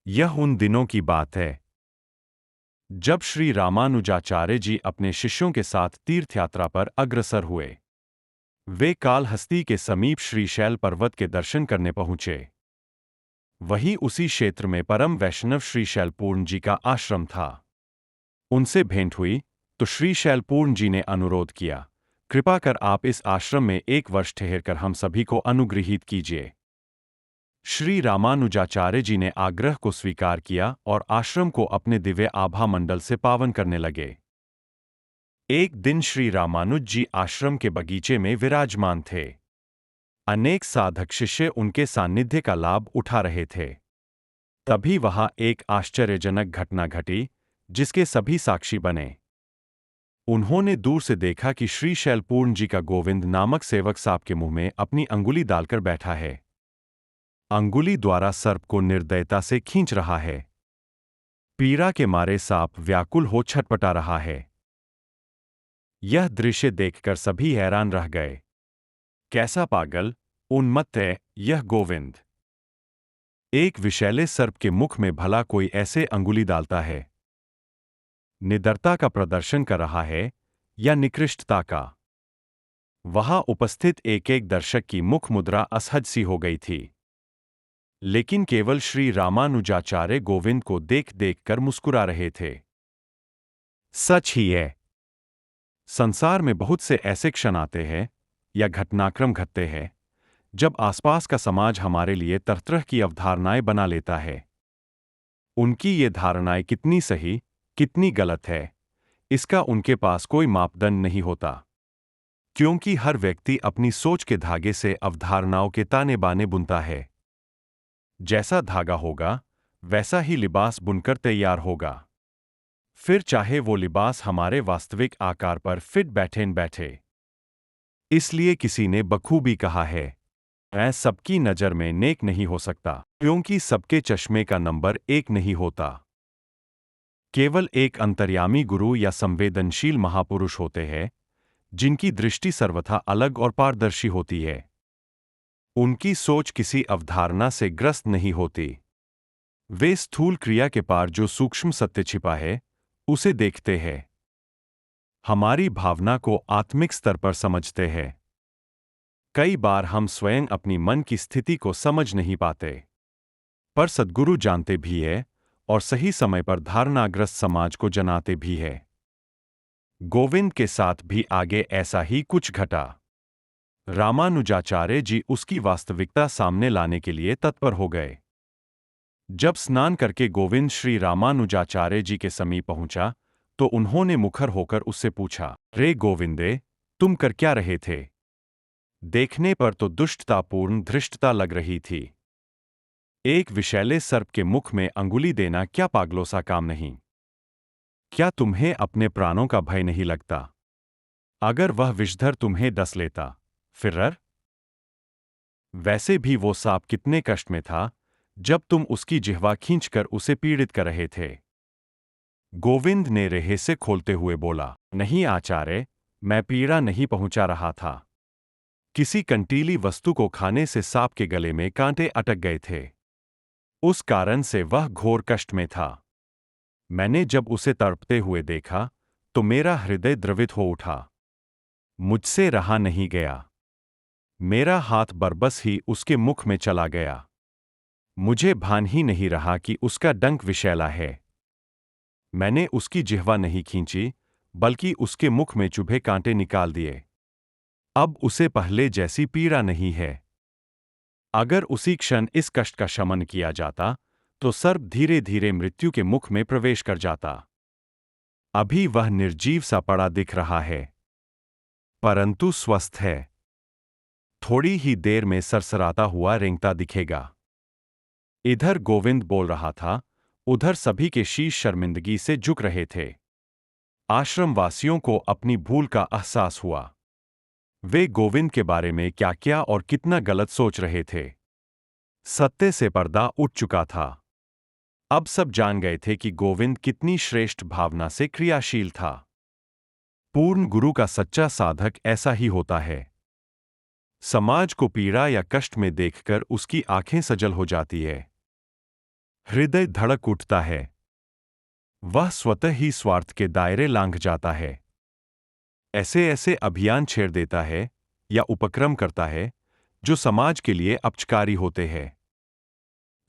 यह उन दिनों की बात है जब श्री रामानुजाचार्य जी अपने शिष्यों के साथ तीर्थ यात्रा पर अग्रसर हुए। वे कालहस्ती के समीप श्रीशैल पर्वत के दर्शन करने पहुंचे। वहीं उसी क्षेत्र में परम वैष्णव श्री शैलपूर्ण जी का आश्रम था। उनसे भेंट हुई तो श्री शैलपूर्ण जी ने अनुरोध किया, कृपा कर आप इस आश्रम में 1 वर्ष ठहरकर हम सभी को अनुगृहीत कीजिए। श्री रामानुजाचार्य जी ने आग्रह को स्वीकार किया और आश्रम को अपने दिव्य आभा मंडल से पावन करने लगे। एक दिन श्री रामानुज जी आश्रम के बगीचे में विराजमान थे। अनेक साधक शिष्य उनके सान्निध्य का लाभ उठा रहे थे। तभी वहां एक आश्चर्यजनक घटना घटी, जिसके सभी साक्षी बने। उन्होंने दूर से देखा कि श्री शैलपूर्ण जी का गोविंद नामक सेवक सांप के मुंह में अपनी अंगुली डालकर बैठा है। अंगुली द्वारा सर्प को निर्दयता से खींच रहा है। पीड़ा के मारे सांप व्याकुल हो छटपटा रहा है। यह दृश्य देखकर सभी हैरान रह गए। कैसा पागल, उन्मत्त है यह गोविंद! एक विषैले सर्प के मुख में भला कोई ऐसे अंगुली डालता है? निडरता का प्रदर्शन कर रहा है या निकृष्टता का? वहां उपस्थित एक एक दर्शक की मुख मुद्रा असहज सी हो गई थी। लेकिन केवल श्री रामानुजाचार्य गोविंद को देख देख कर मुस्कुरा रहे थे। सच ही है, संसार में बहुत से ऐसे क्षण आते हैं या घटनाक्रम घटते हैं जब आसपास का समाज हमारे लिए तरह तरह की अवधारणाएं बना लेता है। उनकी ये धारणाएं कितनी सही, कितनी गलत है, इसका उनके पास कोई मापदंड नहीं होता, क्योंकि हर व्यक्ति अपनी सोच के धागे से अवधारणाओं के ताने बाने बुनता है। जैसा धागा होगा वैसा ही लिबास बुनकर तैयार होगा, फिर चाहे वो लिबास हमारे वास्तविक आकार पर फिट बैठे न बैठे। इसलिए किसी ने बखूबी कहा है, मैं सबकी नज़र में नेक नहीं हो सकता, क्योंकि सबके चश्मे का नंबर एक नहीं होता। केवल एक अंतर्यामी गुरु या संवेदनशील महापुरुष होते हैं जिनकी दृष्टि सर्वथा अलग और पारदर्शी होती है। उनकी सोच किसी अवधारणा से ग्रस्त नहीं होती। वे स्थूल क्रिया के पार जो सूक्ष्म सत्य छिपा है उसे देखते हैं। हमारी भावना को आत्मिक स्तर पर समझते हैं। कई बार हम स्वयं अपनी मन की स्थिति को समझ नहीं पाते, पर सद्गुरु जानते भी है और सही समय पर धारणाग्रस्त समाज को जनाते भी है। गोविंद के साथ भी आगे ऐसा ही कुछ घटा। रामानुजाचार्य जी उसकी वास्तविकता सामने लाने के लिए तत्पर हो गए। जब स्नान करके गोविंद श्री रामानुजाचार्य जी के समीप पहुंचा तो उन्होंने मुखर होकर उससे पूछा, रे गोविंदे, तुम कर क्या रहे थे? देखने पर तो दुष्टतापूर्ण धृष्टता लग रही थी। एक विषैले सर्प के मुख में अंगुली देना क्या पागलों सा काम नहीं? क्या तुम्हें अपने प्राणों का भय नहीं लगता? अगर वह विषधर तुम्हें डस लेता, फिर? वैसे भी वो सांप कितने कष्ट में था जब तुम उसकी जिह्वा खींचकर उसे पीड़ित कर रहे थे। गोविंद ने रहस्य खोलते हुए बोला, नहीं आचार्य, मैं पीड़ा नहीं पहुंचा रहा था। किसी कंटीली वस्तु को खाने से सांप के गले में कांटे अटक गए थे। उस कारण से वह घोर कष्ट में था। मैंने जब उसे तड़पते हुए देखा तो मेरा हृदय द्रवित हो उठा। मुझसे रहा नहीं गया। मेरा हाथ बरबस ही उसके मुख में चला गया। मुझे भान ही नहीं रहा कि उसका डंक विषैला है। मैंने उसकी जिह्वा नहीं खींची, बल्कि उसके मुख में चुभे कांटे निकाल दिए। अब उसे पहले जैसी पीड़ा नहीं है। अगर उसी क्षण इस कष्ट का शमन किया जाता तो सर्प धीरे धीरे मृत्यु के मुख में प्रवेश कर जाता। अभी वह निर्जीव सा पड़ा दिख रहा है, परंतु स्वस्थ है। थोड़ी ही देर में सरसराता हुआ रेंगता दिखेगा। इधर गोविंद बोल रहा था, उधर सभी के शीश शर्मिंदगी से झुक रहे थे। आश्रमवासियों को अपनी भूल का एहसास हुआ। वे गोविंद के बारे में क्या क्या और कितना गलत सोच रहे थे। सत्य से पर्दा उठ चुका था। अब सब जान गए थे कि गोविंद कितनी श्रेष्ठ भावना से क्रियाशील था। पूर्ण गुरु का सच्चा साधक ऐसा ही होता है। समाज को पीड़ा या कष्ट में देखकर उसकी आंखें सजल हो जाती है। हृदय धड़क उठता है। वह स्वतः ही स्वार्थ के दायरे लांघ जाता है। ऐसे ऐसे अभियान छेड़ देता है या उपक्रम करता है जो समाज के लिए अपचकारी होते हैं।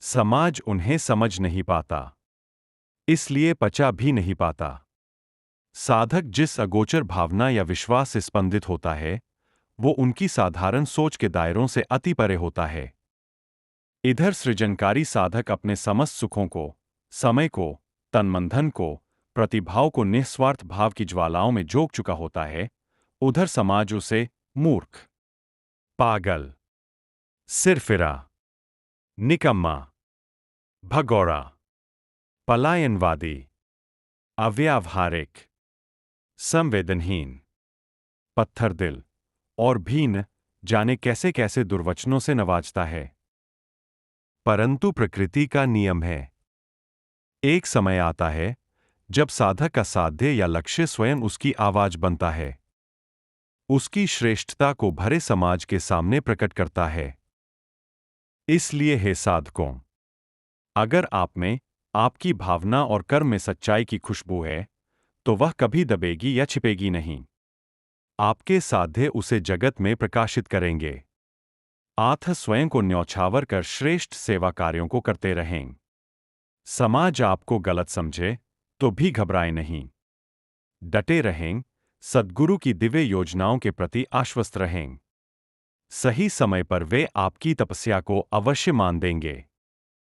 समाज उन्हें समझ नहीं पाता, इसलिए पचा भी नहीं पाता। साधक जिस अगोचर भावना या विश्वास से स्पंदित होता है, वो उनकी साधारण सोच के दायरों से अति परे होता है। इधर सृजनकारी साधक अपने समस्त सुखों को, समय को, तनमन को, प्रतिभाओं को निस्वार्थ भाव की ज्वालाओं में जोक चुका होता है, उधर समाज उसे मूर्ख, पागल, सिरफिरा, निकम्मा, भगोड़ा, पलायनवादी, अव्यावहारिक, संवेदनहीन, पत्थर दिल और भी न जाने कैसे कैसे दुर्वचनों से नवाजता है। परंतु प्रकृति का नियम है। एक समय आता है जब साधक का साध्य या लक्ष्य स्वयं उसकी आवाज बनता है, उसकी श्रेष्ठता को भरे समाज के सामने प्रकट करता है। इसलिए हे साधकों, अगर आप में, आपकी भावना और कर्म में सच्चाई की खुशबू है, तो वह कभी दबेगी या छिपेगी नहीं। आपके साध्य उसे जगत में प्रकाशित करेंगे। आत्म स्वयं को न्यौछावर कर श्रेष्ठ सेवा कार्यों को करते रहें। समाज आपको गलत समझे तो भी घबराए नहीं। डटे रहें, सद्गुरु की दिव्य योजनाओं के प्रति आश्वस्त रहें। सही समय पर वे आपकी तपस्या को अवश्य मान देंगे।